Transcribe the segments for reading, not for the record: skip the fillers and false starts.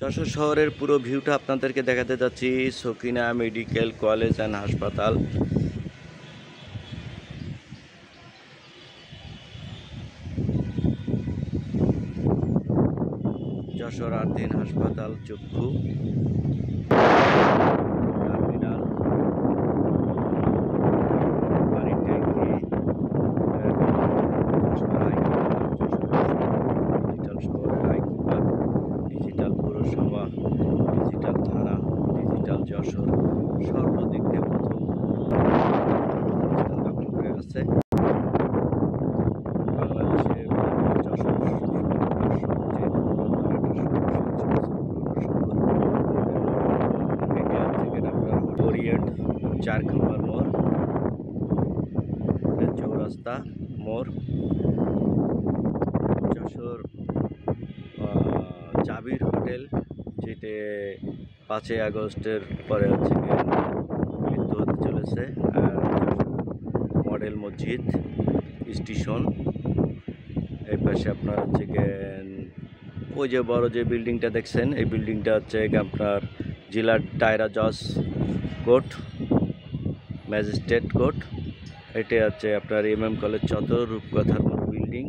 যশোর শহরের পুরো ভিউটা আপনাদেরকে দেখাতে যাচ্ছি। সকিনা মেডিকেল কলেজ অ্যান্ড হাসপাতাল। যশোর আর্থিন হাসপাতাল চক্ষু টার্মিনাল, পানির ট্যাঙ্কি, যশোর ডিজিটাল শহরের আইকিপার, ডিজিটাল পৌরসভা, ডিজিটাল থানা, ডিজিটাল যশোর, সর্বদিক দিয়ে প্রথম দখল করে আছে। বাংলাদেশের যশোর সবচেয়ে পুরাতন একটা শহর, 700 বছর পুরনো শহর। এটা হচ্ছে কিনা আপনার ওরিয়েন্ট 4 নম্বর মোড়, চৌরাস্তা মোড়, যশোর জাবির হোটেল, যেটি 5ই আগস্টের পরে হচ্ছে গিয়ে মৃত্যু হতে চলেছে। আর মডেল মসজিদ স্টেশন, এই পাশে আপনার হচ্ছে গিয়ে ওই যে বড় যে বিল্ডিংটা দেখছেন, এই বিল্ডিংটা হচ্ছে আপনার জেলার দায়রা জজ কোর্ট, ম্যাজিস্ট্রেট কোর্ট। এটা হচ্ছে আপনার MM কলেজ চত্বর, রূপকথার বিল্ডিং।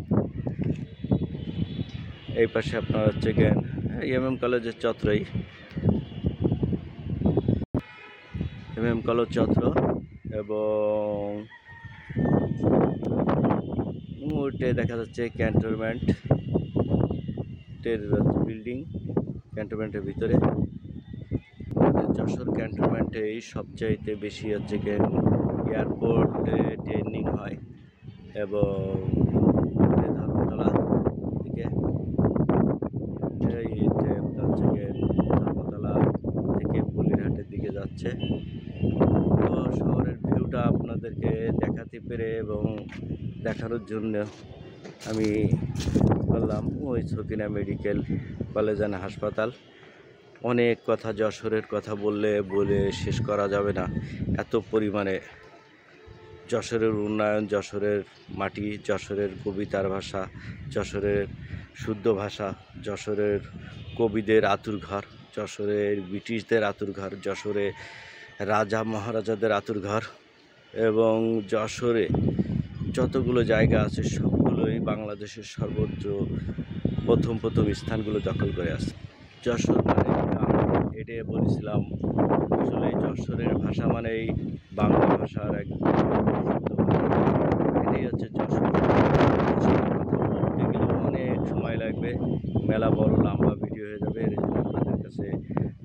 এই পাশে আপনার হচ্ছে গিয়ে MM কলেজের চত্বরই, MM কলেজ চত্বর। এবং ওইটা দেখা যাচ্ছে ক্যান্টনমেন্টের বিল্ডিং, ক্যান্টনমেন্টের ভিতরে। যশোর ক্যান্টনমেন্টেই সবচাইতে বেশি হচ্ছে গিয়ে এয়ারপোর্টে ট্রেনিং হয়। এবং ধর্মতলা থেকে হচ্ছে গিয়ে ধর্মতলা থেকে বলিরহাটের দিকে যাচ্ছে। তো শহরের ভিউটা আপনাদেরকে দেখাতে পেরে এবং দেখানোর জন্য আমি বললাম ওই সকিনা মেডিকেল কলেজ অ্যান্ড হাসপাতাল। অনেক কথা, যশোরের কথা বলে শেষ করা যাবে না। এত পরিমাণে যশোরের উন্নয়ন, যশোরের মাটি, যশোরের কবিতার ভাষা, যশোরের শুদ্ধ ভাষা, যশোরের কবিদের আতুরঘর, যশোরের ব্রিটিশদের আতুরঘর, যশোরে রাজা মহারাজাদের আতুরঘর। এবং যশোরে যতগুলো জায়গা আছে সবগুলোই বাংলাদেশের সর্বোচ্চ প্রথম স্থানগুলো দখল করে আছে। যশোর মানে এটাই বলেছিলাম, আসলে যশোরের ভাষা মানেই বাংলা ভাষার এক এটাই হচ্ছে যশোর। কথা বলতে গেলে অনেক সময় লাগবে, মেলা বড় লম্বা ভিডিও হয়ে যাবে। এর জন্য আপনাদের কাছে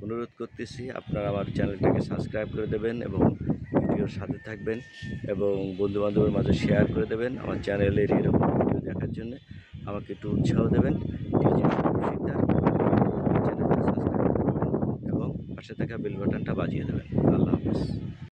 অনুরোধ করতেছি, আপনারা আমার চ্যানেলটাকে সাবস্ক্রাইব করে দেবেন এবং ভিডিওর সাথে থাকবেন এবং বন্ধুবান্ধবের মাঝে শেয়ার করে দেবেন। আমার চ্যানেলের এরকম ভিডিও দেখার জন্য আমাকে একটু উৎসাহ দেবেন। চ্যানেলটা সাবস্ক্রাইব করে দেবেন এবং পাশে থাকা বেল বাটনটা বাজিয়ে দেবেন। আল্লাহ হাফেজ।